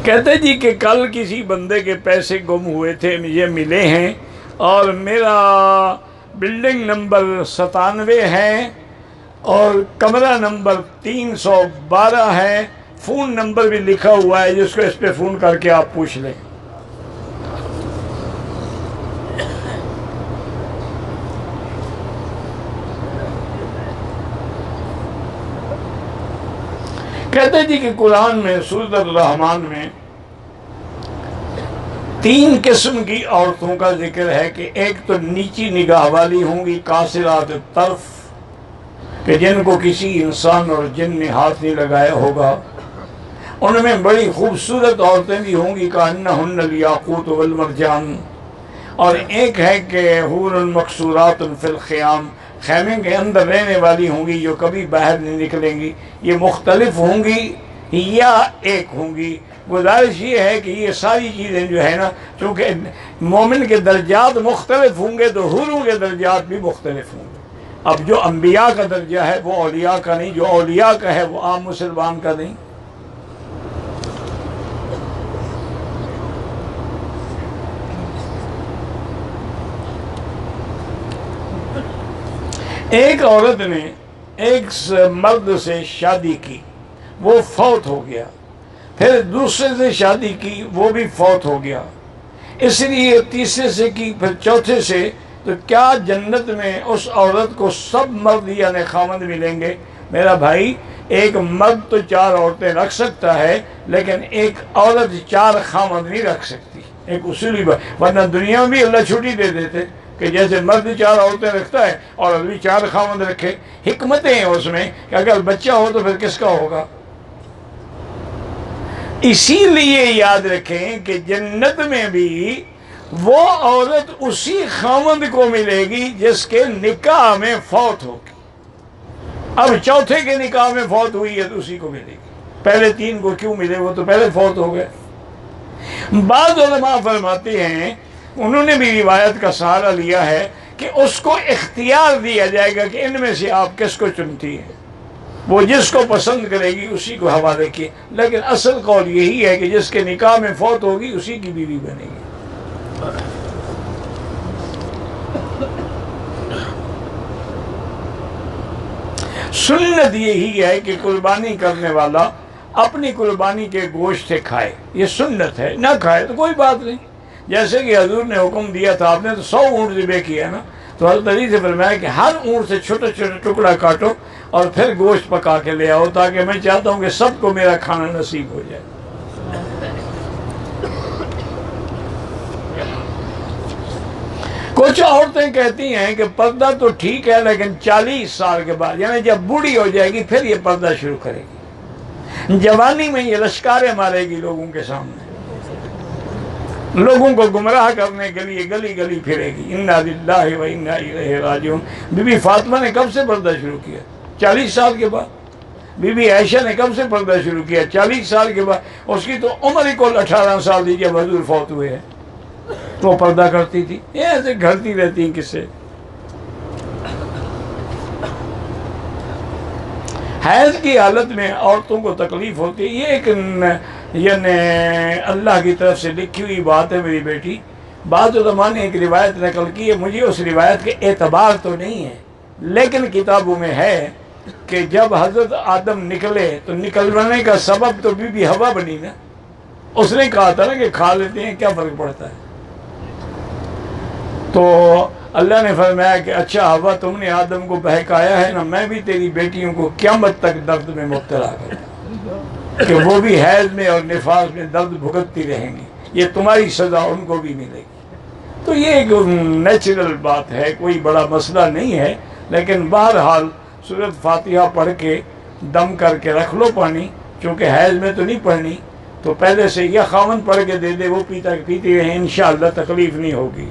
کہتے جی کہ کل کسی بندے کے پیسے گم ہوئے تھے، مجھے ملے ہیں، اور میرا بلڈنگ نمبر 97 ہے اور کمرہ نمبر 312 ہے، فون نمبر بھی لکھا ہوا ہے، جس کو اس پہ فون کر کے آپ پوچھ لیں۔ کہتے جی کہ قرآن میں سورۃ الرحمن میں 3 قسم کی عورتوں کا ذکر ہے کہ ایک تو نیچی نگاہ والی ہوں گی، قاصرات الطرف، کہ جن کو کسی انسان اور جن نے ہاتھ نہیں لگایا ہوگا۔ ان میں بڑی خوبصورت عورتیں بھی ہوں گی، کأنہن الیاقوت والمرجان۔ اور ایک ہے کہ حور مقصورات فی الخیام، خیمے کے اندر رہنے والی ہوں گی، جو کبھی باہر نہیں نکلیں گی۔ یہ مختلف ہوں گی یا ایک ہوں گی؟ گزارش یہ ہے کہ یہ ساری چیزیں جو ہے نا، چونکہ مومن کے درجات مختلف ہوں گے تو حوروں کے درجات بھی مختلف ہوں گے۔ اب جو انبیاء کا درجہ ہے وہ اولیاء کا نہیں، جو اولیاء کا ہے وہ عام مسلمان کا نہیں۔ ایک عورت نے ایک مرد سے شادی کی، وہ فوت ہو گیا، پھر دوسرے سے شادی کی، وہ بھی فوت ہو گیا، اس لیے تیسرے سے کی، پھر چوتھے سے۔ تو کیا جنت میں اس عورت کو سب مرد یعنی خاوند ملیں گے؟ میرا بھائی، ایک مرد تو 4 عورتیں رکھ سکتا ہے، لیکن ایک عورت 4 خاوند نہیں رکھ سکتی، ایک اصولی بات۔ ورنہ دنیا میں بھی اللہ چھٹی دے دیتے کہ جیسے مرد 4 عورتیں رکھتا ہے اور بھی 4 خاوند رکھے۔ حکمتیں ہیں اس میں کہ اگر بچہ ہو تو پھر کس کا ہوگا؟ اسی لیے یاد رکھیں کہ جنت میں بھی وہ عورت اسی خاوند کو ملے گی جس کے نکاح میں فوت ہوگی۔ اب چوتھے کے نکاح میں فوت ہوئی ہے تو اسی کو ملے گی، پہلے 3 کو کیوں ملے؟ وہ تو پہلے فوت ہو گئے۔ بعض علماء فرماتے ہیں، انہوں نے بھی روایت کا سہارا لیا ہے کہ اس کو اختیار دیا جائے گا کہ ان میں سے آپ کس کو چنتی ہیں، وہ جس کو پسند کرے گی اسی کو حوالے کیے۔ لیکن اصل قول یہی ہے کہ جس کے نکاح میں فوت ہوگی اسی کی بیوی بنے گی۔ سنت یہی ہے کہ قربانی کرنے والا اپنی قربانی کے گوشت سے کھائے، یہ سنت ہے، نہ کھائے تو کوئی بات نہیں۔ جیسے کہ حضور نے حکم دیا تھا، آپ نے تو 100 اونٹ ذبح کیا نا، تو حضرت علی سے فرمایا کہ ہر اونٹ سے چھوٹا چھوٹا ٹکڑا کاٹو اور پھر گوشت پکا کے لے آؤ، تاکہ میں چاہتا ہوں کہ سب کو میرا کھانا نصیب ہو جائے۔ کچھ عورتیں کہتی ہیں کہ پردہ تو ٹھیک ہے، لیکن 40 سال کے بعد، یعنی جب بوڑھی ہو جائے گی پھر یہ پردہ شروع کرے گی۔ جوانی میں یہ لشکاریں مارے گی لوگوں کے سامنے، لوگوں کو گمراہ کرنے کے لیے گلی گلی پھرے گی۔ انا للہ و انا الیہ راجعون۔ بی بی فاطمہ نے کب سے پردہ شروع کیا؟ 40 سال کے بعد۔ بی بی عائشہ نے کب سے پردہ شروع کیا؟ 40 سال کے بعد۔ اس کی تو عمر ہی کل 18 سال تھی جب حضور فوت ہوئے ہیں، تو وہ پردہ کرتی تھی۔ یہ ایسے گھڑتی رہتی ہیں کسے۔ حیض کی حالت میں عورتوں کو تکلیف ہوتی ہے، یہ ایک یعنی اللہ کی طرف سے لکھی ہوئی بات ہے میری بیٹی۔ بعض علماء نے ایک روایت نقل کی ہے، مجھے اس روایت کے اعتبار تو نہیں ہے، لیکن کتابوں میں ہے کہ جب حضرت آدم نکلے تو نکلنے کا سبب تو بی بی حوا بنی نا۔ اس نے کہا تھا نا کہ کھا لیتے ہیں، کیا فرق پڑتا ہے؟ تو اللہ نے فرمایا کہ اچھا حوا، تم نے آدم کو بہکایا ہے نا، میں بھی تیری بیٹیوں کو قیامت تک درد میں مبتلا کرتا کہ وہ بھی حیض میں اور نفاس میں درد بھگتتی رہیں گی، یہ تمہاری سزا ان کو بھی ملے گی۔ تو یہ ایک نیچرل بات ہے، کوئی بڑا مسئلہ نہیں ہے، لیکن بہرحال سورۃ فاتحہ پڑھ کے دم کر کے رکھ لو پانی، چونکہ حیض میں تو نہیں پڑھنی، تو پہلے سے یہ خاوند پڑھ کے دے دے، وہ پیتی رہیں، انشاءاللہ تکلیف نہیں ہوگی۔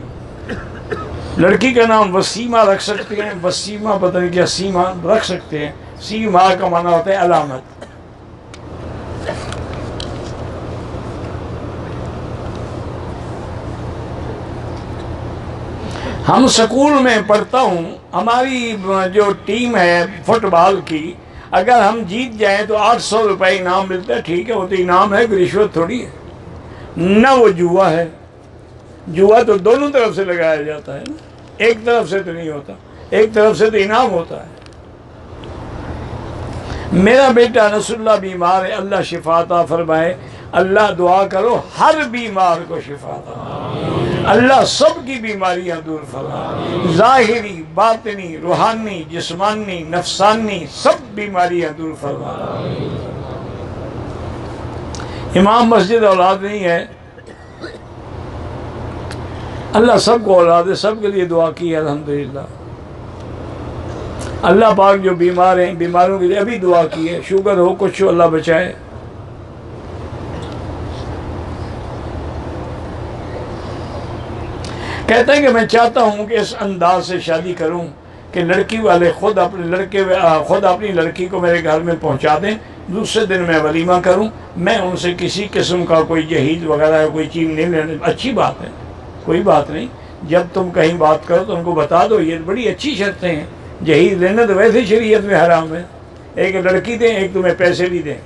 لڑکی کا نام وسیمہ رکھ سکتے ہیں، وسیمہ پتہ نہیں کیا سیمہ رکھ سکتے ہیں، سیمہ کا معنی ہوتا ہے علامت۔ ہم سکول میں پڑھتا ہوں، ہماری جو ٹیم ہے فٹ بال کی، اگر ہم جیت جائیں تو 800 روپے انعام ملتا ہے، ٹھیک ہے، وہ تو انعام ہے، کوئی رشوت تھوڑی ہے، نہ وہ جوا ہے۔ جوا تو دونوں طرف سے لگایا جاتا ہے نا، ایک طرف سے تو نہیں ہوتا، ایک طرف سے تو انعام ہوتا ہے۔ میرا بیٹا نصر اللہ بیمار ہے، اللہ شفا عطا فرمائے۔ اللہ دعا کرو ہر بیمار کو شفا عطا، اللہ سب کی بیماریاں دور فرمائے، ظاہری، باطنی، روحانی، جسمانی، نفسانی، سب بیماریاں دور فرمائے۔ امام مسجد اولاد نہیں ہے، اللہ سب کو اولاد ہے، سب کے لیے دعا کی ہے الحمدللہ۔ اللہ پاک جو بیمار ہیں، بیماروں کے لیے ابھی دعا کی ہے، شوگر ہو، کچھ ہو، اللہ بچائے۔ کہتا ہے کہ میں چاہتا ہوں کہ اس انداز سے شادی کروں کہ لڑکی والے خود اپنی لڑکی کو میرے گھر میں پہنچا دیں، دوسرے دن میں ولیمہ کروں، میں ان سے کسی قسم کا کوئی جہیز وغیرہ کوئی چیز نہیں لینے۔ اچھی بات ہے، کوئی بات نہیں، جب تم کہیں بات کرو تو ان کو بتا دو، یہ بڑی اچھی شرطیں ہیں۔ جہیز لینا تو ویسے شریعت میں حرام ہے، ایک لڑکی دیں، ایک تمہیں پیسے بھی دیں۔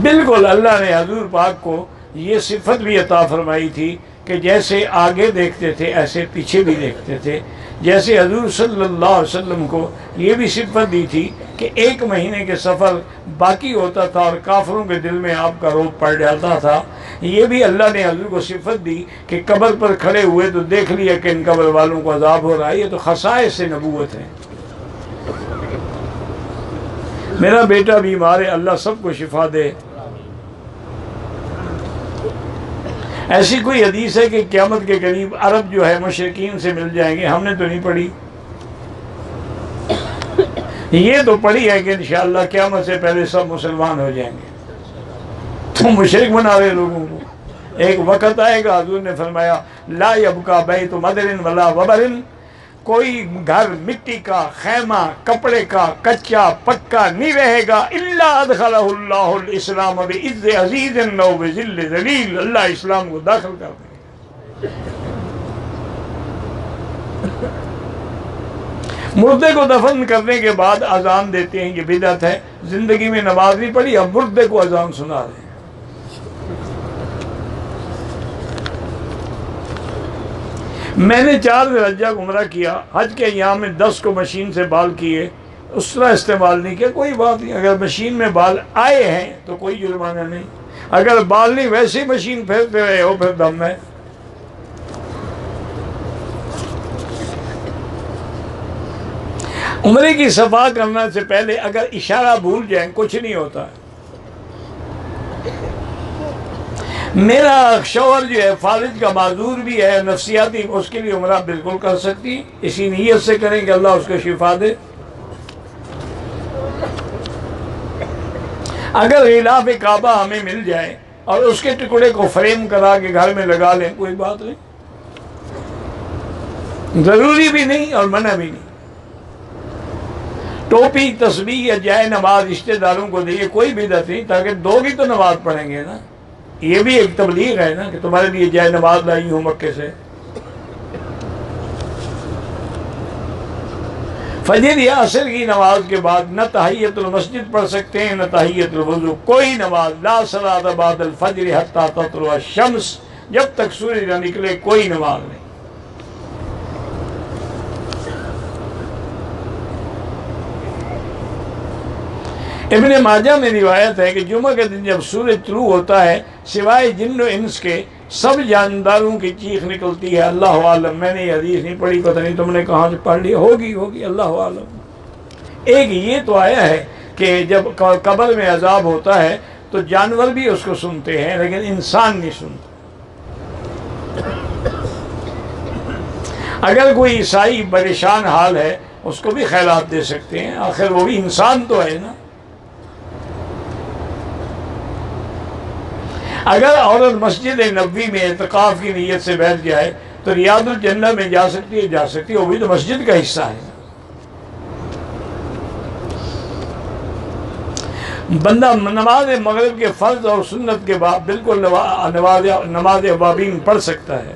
بالکل اللہ نے حضور پاک کو یہ صفت بھی عطا فرمائی تھی کہ جیسے آگے دیکھتے تھے ایسے پیچھے بھی دیکھتے تھے۔ جیسے حضور صلی اللہ علیہ وسلم کو یہ بھی صفت دی تھی کہ 1 مہینے کے سفر باقی ہوتا تھا اور کافروں کے دل میں آپ کا روب پڑ جاتا تھا۔ یہ بھی اللہ نے حضور کو صفت دی کہ قبر پر کھڑے ہوئے تو دیکھ لیا کہ ان قبر والوں کو عذاب ہو رہا ہے۔ یہ تو خصائص نبوت ہے۔ میرا بیٹا بیمار ہے، اللہ سب کو شفا دے۔ ایسی کوئی حدیث ہے کہ قیامت کے قریب عرب جو ہے مشرکین سے مل جائیں گے؟ ہم نے تو نہیں پڑھی، یہ تو پڑھی ہے کہ انشاءاللہ قیامت سے پہلے سب مسلمان ہو جائیں گے۔ تو مشرک بنا رہے لوگوں کو۔ ایک وقت آئے گا، حضور نے فرمایا لا یبقى بیت مدر ولا وبر، کوئی گھر مٹی کا، خیمہ کپڑے کا، کچا پکا نہیں رہے گا، الا ادخلہ اللہ الاسلام بعز عزیز و بذل ذلیل، اللہ اسلام کو داخل کر دے گا۔ مردے کو دفن کرنے کے بعد اذان دیتے ہیں، یہ بدعت ہے۔ زندگی میں نماز نہیں پڑھی، اب مردے کو اذان سنا رہے ہیں۔ میں نے 4 ذی الحجہ عمرہ کیا، حج کے ایام میں 10 کو مشین سے بال کیے، اس طرح استعمال نہیں کیا، کوئی بات نہیں۔ اگر مشین میں بال آئے ہیں تو کوئی جرمانہ نہیں، اگر بال نہیں ویسے ہی مشین پھیرتے رہے ہو پھر دم ہے۔ عمرے کی صفا کرنے سے پہلے اگر اشارہ بھول جائیں کچھ نہیں ہوتا ہے۔ میرا شوہر جو ہے فالج کا معذور بھی ہے، نفسیاتی، اس کے لیے عمرہ بالکل کر سکتی، اسی نیت سے کریں کہ اللہ اس کو شفا دے۔ اگر غلاف کعبہ ہمیں مل جائے اور اس کے ٹکڑے کو فریم کرا کے گھر میں لگا لیں، کوئی بات نہیں، ضروری بھی نہیں اور منع بھی نہیں۔ ٹوپی، تسبیح یا جائے نماز رشتہ داروں کو دے، کوئی بدعت نہیں، تاکہ دو بھی تو نماز پڑھیں گے نا۔ یہ بھی ایک تبلیغ ہے نا کہ تمہارے لیے جائے نماز لائی ہوں مکے سے۔ فجر یا عصر کی نماز کے بعد نہ تحیت المسجد پڑھ سکتے ہیں نہ تحیت الوضو، کوئی نماز، لا صلاۃ بعد الفجر حتی تطلع الشمس، جب تک سورج نہ نکلے کوئی نماز نہیں۔ ابن ماجہ میں روایت ہے کہ جمعہ کے دن جب سورج طلوع ہوتا ہے سوائے جن و انس کے سب جانداروں کی چیخ نکلتی ہے، اللہ عالم۔ میں نے یہ حدیث نہیں پڑھی، پتہ نہیں تم نے کہاں سے پڑھ لی، ہوگی اللہ عالم۔ ایک یہ تو آیا ہے کہ جب قبر میں عذاب ہوتا ہے تو جانور بھی اس کو سنتے ہیں لیکن انسان نہیں سنتا۔ اگر کوئی عیسائی پریشان حال ہے اس کو بھی خیرات دے سکتے ہیں، آخر وہ بھی انسان تو ہے نا۔ اگر عورت مسجد نبوی میں اعتکاف کی نیت سے بیٹھ جائے تو ریاض الجنہ میں جا سکتی ہے، وہ بھی تو مسجد کا حصہ ہے۔ بندہ نماز مغرب کے فرض اور سنت کے بعد بالکل نماز اوابین پڑھ سکتا ہے،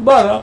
12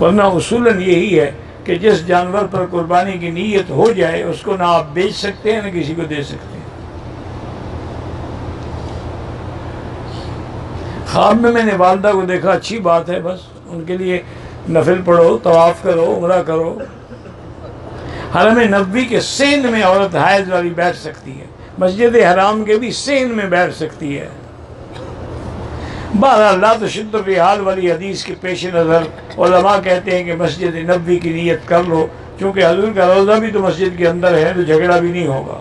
ورنہ اصولاً یہی ہے کہ جس جانور پر قربانی کی نیت ہو جائے اس کو نہ آپ بیچ سکتے ہیں نہ کسی کو دے سکتے ہیں۔ خواب میں نے والدہ کو دیکھا، اچھی بات ہے، بس ان کے لیے نفل پڑھو، طواف کرو، عمرہ کرو۔ حرم نبوی کے سین میں عورت حائض والی بیٹھ سکتی ہے، مسجد حرام کے بھی سین میں بیٹھ سکتی ہے۔ بہرحال لا تشد الرحال والی حدیث کے پیش نظر علماء کہتے ہیں کہ مسجد نبوی کی نیت کر لو، چونکہ حضور کا روضہ بھی تو مسجد کے اندر ہے، تو جھگڑا بھی نہیں ہوگا۔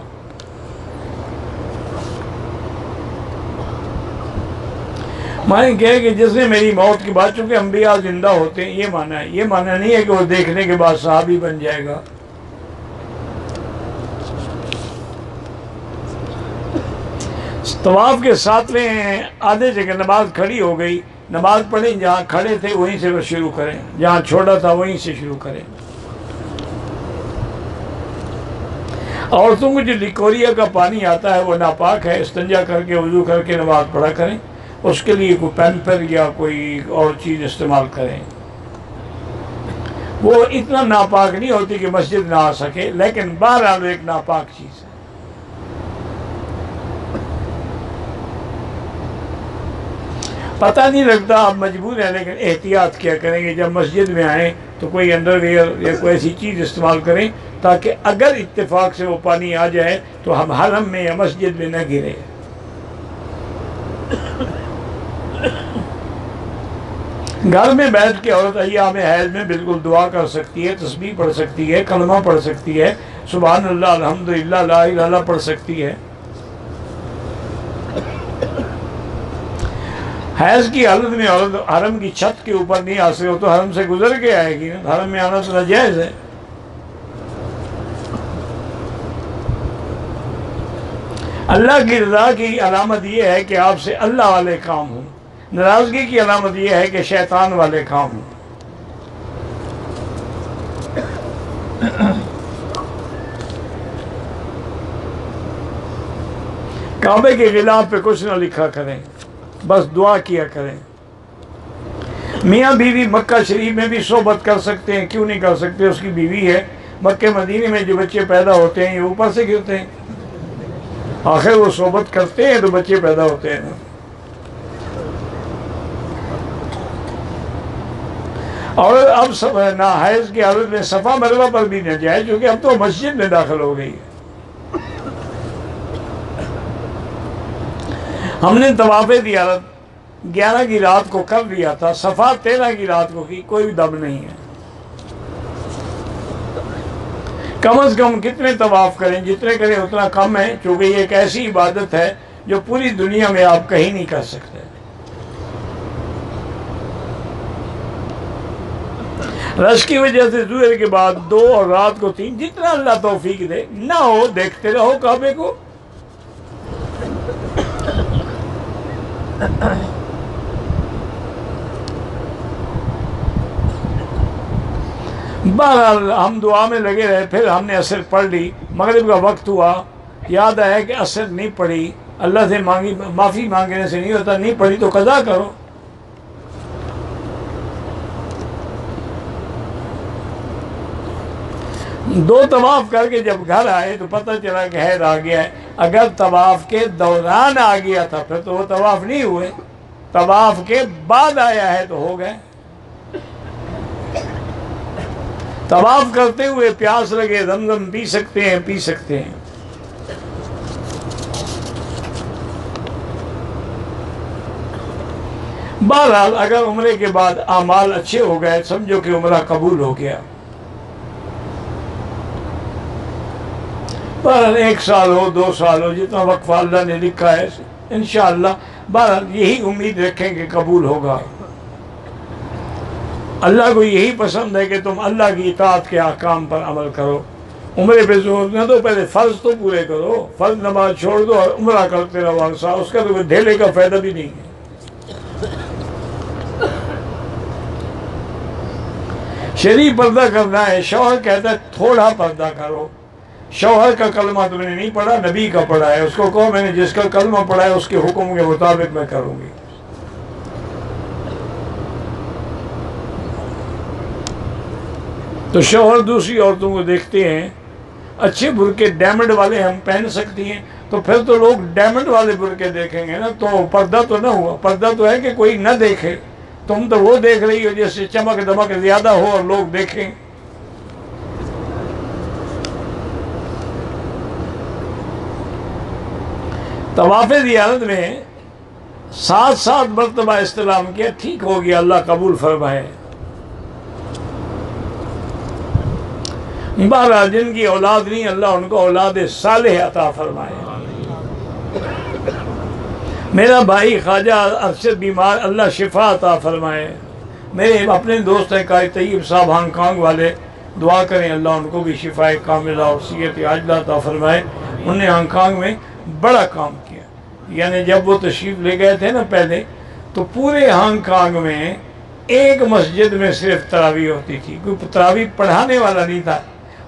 معنی کہے کہ جس نے میری موت کے بعد، چونکہ انبیاء زندہ ہوتے ہیں، یہ معنی ہے، یہ معنی نہیں ہے کہ وہ دیکھنے کے بعد صحابی بن جائے گا۔ طواف کے 7ویں آدھے جگہ نماز کھڑی ہو گئی، نماز پڑھیں، جہاں کھڑے تھے وہیں سے شروع کریں، جہاں چھوڑا تھا وہیں سے شروع کریں۔ عورتوں کو جو لیکوریا کا پانی آتا ہے وہ ناپاک ہے، استنجا کر کے وضو کر کے نماز پڑھا کریں، اس کے لیے کوئی پیمپر یا کوئی اور چیز استعمال کریں۔ وہ اتنا ناپاک نہیں ہوتی کہ مسجد نہ آ سکے، لیکن بہرحال ایک ناپاک چیز ہے۔ پتہ نہیں لگتا، آپ مجبور ہیں، لیکن احتیاط کیا کریں گے جب مسجد میں آئیں تو کوئی انڈر ویئر یا کوئی ایسی چیز استعمال کریں تاکہ اگر اتفاق سے وہ پانی آ جائے تو ہم حرم میں یا مسجد میں نہ گرے۔ گھر میں بیٹھ کے عورت ایام حیض میں بالکل دعا کر سکتی ہے، تسبیح پڑھ سکتی ہے، کلمہ پڑھ سکتی ہے، سبحان اللہ، الحمدللہ، لا الہ الا اللہ پڑھ سکتی ہے۔ حیض کی حالت میں عورت حرم کی چھت کے اوپر نہیں آ سکے، تو حرم سے گزر کے آئے گی، حرم میں آنا تو ناجائز ہے۔ اللہ کی رضا کی علامت یہ ہے کہ آپ سے اللہ والے کام ہوں، ناراضگی کی علامت یہ ہے کہ شیطان والے کام ہوں۔ کعبے کے غلاف پہ کچھ نہ لکھا کریں، بس دعا کیا کریں۔ میاں بیوی مکہ شریف میں بھی صحبت کر سکتے ہیں، کیوں نہیں کر سکتے؟ اس کی بیوی ہے۔ مکہ مدینے میں جو بچے پیدا ہوتے ہیں یہ اوپر سے گرتے ہیں، آخر وہ صحبت کرتے ہیں تو بچے پیدا ہوتے ہیں نا۔ اور اب حیض کی حالت میں صفا مروہ پر بھی نہ جائے، کیونکہ اب تو مسجد میں داخل ہو گئی ہے۔ ہم نے طواف زیارت 11 کی رات کو کر لیا تھا، صفا 13 کی رات کو کی، کوئی دم نہیں ہے۔ کم از کم کتنے طواف کریں؟ جتنے کریں اتنا کم ہے، چونکہ یہ ایک ایسی عبادت ہے جو پوری دنیا میں آپ کہیں نہیں کر سکتے۔ رش کی وجہ سے ظہر کے بعد 2 اور رات کو 3، جتنا اللہ توفیق دے، نہ ہو دیکھتے رہو کعبے کو۔ بہرحال ہم دعا میں لگے رہے، پھر ہم نے عصر پڑھ لی، مغرب کا وقت ہوا، یاد آیا کہ عصر نہیں پڑھی، اللہ سے مانگی، معافی مانگنے سے نہیں ہوتا، نہیں پڑھی تو قضا کرو۔ دو طواف کر کے جب گھر آئے تو پتہ چلا کہ حیض آ گیا ہے۔ اگر طواف کے دوران آ گیا تھا پھر تو وہ طواف نہیں ہوئے، طواف کے بعد آیا ہے تو ہو گئے۔ طواف کرتے ہوئے پیاس لگے، زمزم پی سکتے ہیں، پی سکتے ہیں۔ بہرحال اگر عمرے کے بعد اعمال اچھے ہو گئے، سمجھو کہ عمرہ قبول ہو گیا۔ بہرحال 1 سال ہو، 2 سال ہو، جتنا وقفہ اللہ نے لکھا ہے انشاءاللہ، بہرحال یہی امید رکھیں کہ قبول ہوگا۔ اللہ کو یہی پسند ہے کہ تم اللہ کی اطاعت کے احکام پر عمل کرو۔ عمرے پہ زور نہ دو، پہلے فرض تو پورے کرو، فرض نماز چھوڑ دو اور عمرہ کرتے رہو ہر سال، اس کا تو کوئی ڈھیلے کا فائدہ بھی نہیں ہے۔ شرعی پردہ کرنا ہے، شوہر کہتا ہے تھوڑا پردہ کرو، شوہر کا کلمہ تم نے نہیں پڑھا، نبی کا پڑھا ہے، اس کو کہو میں نے جس کا کلمہ پڑھا ہے اس کے حکم کے مطابق میں کروں گی۔ تو شوہر دوسری عورتوں کو دیکھتے ہیں اچھے برقعے ڈائمنڈ والے ہم پہن سکتی ہیں، تو پھر تو لوگ ڈائمنڈ والے برقعے دیکھیں گے نا، تو پردہ تو نہ ہوا، پردہ تو ہے کہ کوئی نہ دیکھے، تم تو وہ دیکھ رہی ہو جیسے چمک دمک زیادہ ہو اور لوگ دیکھیں۔ طواف زیارت میں 7 مرتبہ استلام کیا، ٹھیک ہو گیا، اللہ قبول فرمائے۔ بہرحال جن کی اولاد نہیں، اللہ ان کو اولاد صالح عطا فرمائے۔ میرا بھائی خواجہ ارشد بیمار، اللہ شفا عطا فرمائے۔ میرے اپنے دوست ہیں قاری طیب صاحب ہانگ کانگ والے، دعا کریں اللہ ان کو بھی شفا کاملہ اور صحت عاجلہ عطا فرمائے۔ انہوں نے ہانگ کانگ میں بڑا کام کیا، یعنی جب وہ تشریف لے گئے تھے نا پہلے، تو پورے ہانگ کانگ میں ایک مسجد میں صرف تراویح ہوتی تھی، کوئی تراویح پڑھانے والا نہیں تھا۔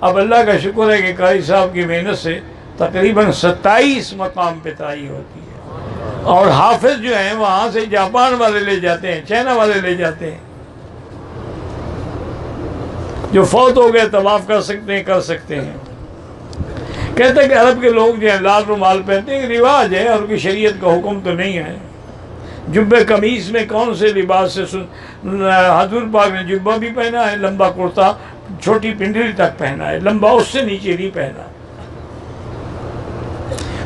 اب اللہ کا شکر ہے کہ قاری صاحب کی محنت سے تقریباً 27 مقام پہ تراویح ہوتی ہے، اور حافظ جو ہیں وہاں سے جاپان والے لے جاتے ہیں، چائنا والے لے جاتے ہیں، جو فوت ہو گئے طواف کر سکتے ہیں۔ کہتے ہیں کہ عرب کے لوگ جو ہیں لال رومال پہنتے ہیں، رواج ہے اور کوئی شریعت کا حکم تو نہیں ہے۔ جبے قمیص میں کون سے لباس سے حضور پاک نے جبہ بھی پہنا ہے، لمبا کرتا چھوٹی پنڈلی تک پہنا ہے، لمبا اس سے نیچے نہیں پہنا۔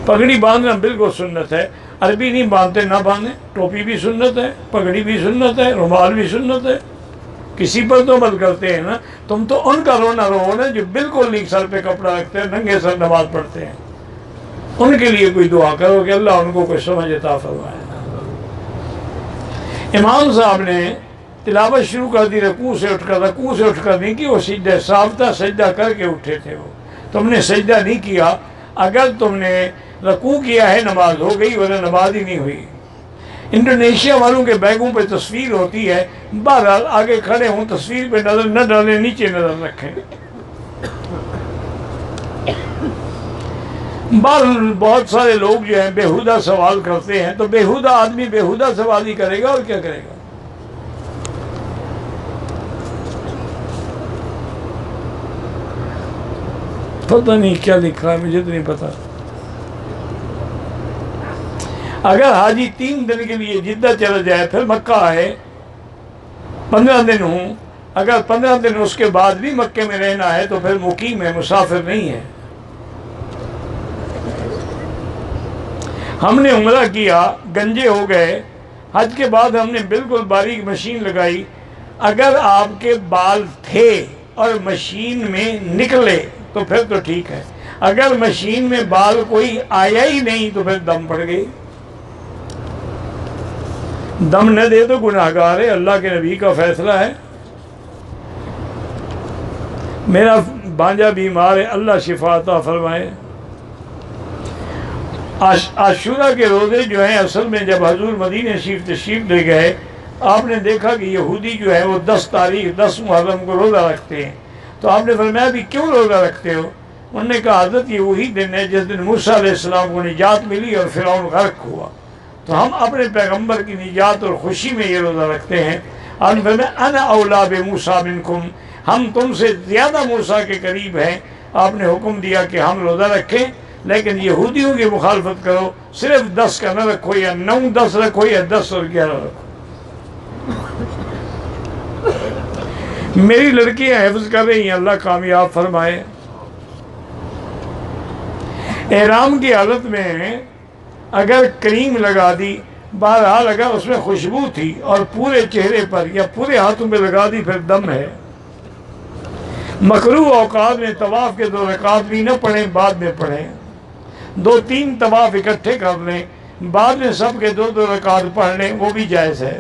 پگڑی باندھنا بالکل سنت ہے، عربی نہیں باندھتے نہ باندھیں، ٹوپی بھی سنت ہے، پگڑی بھی سنت ہے، رومال بھی سنت ہے۔ کسی پر تو عمل کرتے ہیں نا، تم تو ان کا رونا رو نا جو بالکل نہیں سر پہ کپڑا رکھتے ہیں، ننگے سر نماز پڑھتے ہیں، ان کے لیے کوئی دعا کرو کہ اللہ ان کو کوئی سمجھ عطا فرمائے۔ امام صاحب نے تلاوت شروع کر دی، رکوع سے اٹھ کر نہیں کی، وہ سجدہ صاف تھا، سجدہ کر کے اٹھے تھے وہ، تم نے سجدہ نہیں کیا، اگر تم نے رکوع کیا ہے نماز ہو گئی ورنہ نماز ہی نہیں ہوئی۔ انڈونیشیا والوں کے بیگوں پہ تصویر ہوتی ہے، بہرحال آگے کھڑے ہوں تصویر پہ نظر نہ ڈالیں، نیچے نظر رکھیں۔ بہت سارے لوگ جو ہیں بےہودہ سوال کرتے ہیں، تو بےہودہ آدمی بےہودہ سوال ہی کرے گا اور کیا کرے گا۔ پتہ نہیں کیا لکھا ہے، مجھے تو نہیں پتا۔ اگر حاجی 3 دن کے لیے جدہ چلا جائے پھر مکہ آئے، 15 دن ہوں، اگر 15 دن اس کے بعد بھی مکے میں رہنا ہے تو پھر مقیم ہے، مسافر نہیں ہے۔ ہم نے عمرہ کیا، گنجے ہو گئے، حج کے بعد ہم نے بالکل باریک مشین لگائی، اگر آپ کے بال تھے اور مشین میں نکلے تو پھر تو ٹھیک ہے، اگر مشین میں بال کوئی آیا ہی نہیں تو پھر دم پڑ گئی۔ دم نہ دے تو گناہگار ہے، اللہ کے نبی کا فیصلہ ہے۔ میرا بانجا بیمار ہے، اللہ شفا عطا فرمائے۔ عاشورہ کے روزے جو ہیں اصل میں جب حضور مدینہ شریف تشریف لے گئے، آپ نے دیکھا کہ یہودی جو ہے وہ 10 محرم کو روزہ رکھتے ہیں، تو آپ نے فرمایا ابھی کیوں روزہ رکھتے ہو؟ انہوں نے کہا حضرت یہ وہی دن ہے جس دن موسیٰ علیہ السلام کو نجات ملی اور فرعون غرق ہوا، تو ہم اپنے پیغمبر کی نجات اور خوشی میں یہ روزہ رکھتے ہیں۔ آپ نے فرمایا انا اولیٰ بموسیٰ منکم، ہم تم سے زیادہ موسیٰ کے قریب ہیں۔ آپ نے حکم دیا کہ ہم روزہ رکھیں، لیکن یہودیوں کی مخالفت کرو، صرف 10 کا نہ رکھو، یا 9 10 رکھو، یا 10 اور 11 رکھو۔ میری لڑکیاں حفظ کر رہی ہیں، اللہ کامیاب فرمائے۔ احرام کی حالت میں اگر کریم لگا دی، بہرحال اگر اس میں خوشبو تھی اور پورے چہرے پر یا پورے ہاتھوں پہ لگا دی پھر دم ہے۔ مکروہ اوقات میں طواف کے 2 رکعات بھی نہ پڑھیں، بعد میں پڑھیں، 2-3 طواف اکٹھے کر لیں، بعد میں سب کے 2 رکعات پڑھ لیں، وہ بھی جائز ہے۔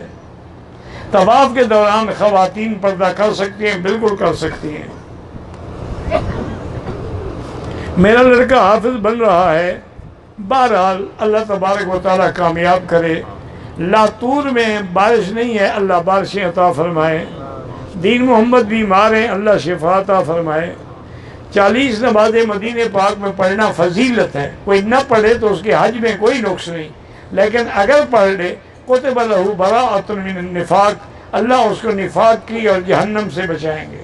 طواف کے دوران خواتین پردہ کر سکتی ہیں، بالکل کر سکتی ہیں۔ میرا لڑکا حافظ بن رہا ہے، بہرحال اللہ تبارک و تعالیٰ کامیاب کرے۔ لاتور میں بارش نہیں ہے، اللہ بارشیں عطا فرمائے۔ دین محمد بیمار ہیں، اللہ شفا عطا فرمائے۔ 40 نمازیں مدینہ پاک میں پڑھنا فضیلت ہے، کوئی نہ پڑھے تو اس کے حج میں کوئی نقص نہیں، لیکن اگر پڑھ لے کتب لہ براءۃ من النفاق، اللہ اس کو نفاق کی اور جہنم سے بچائیں گے۔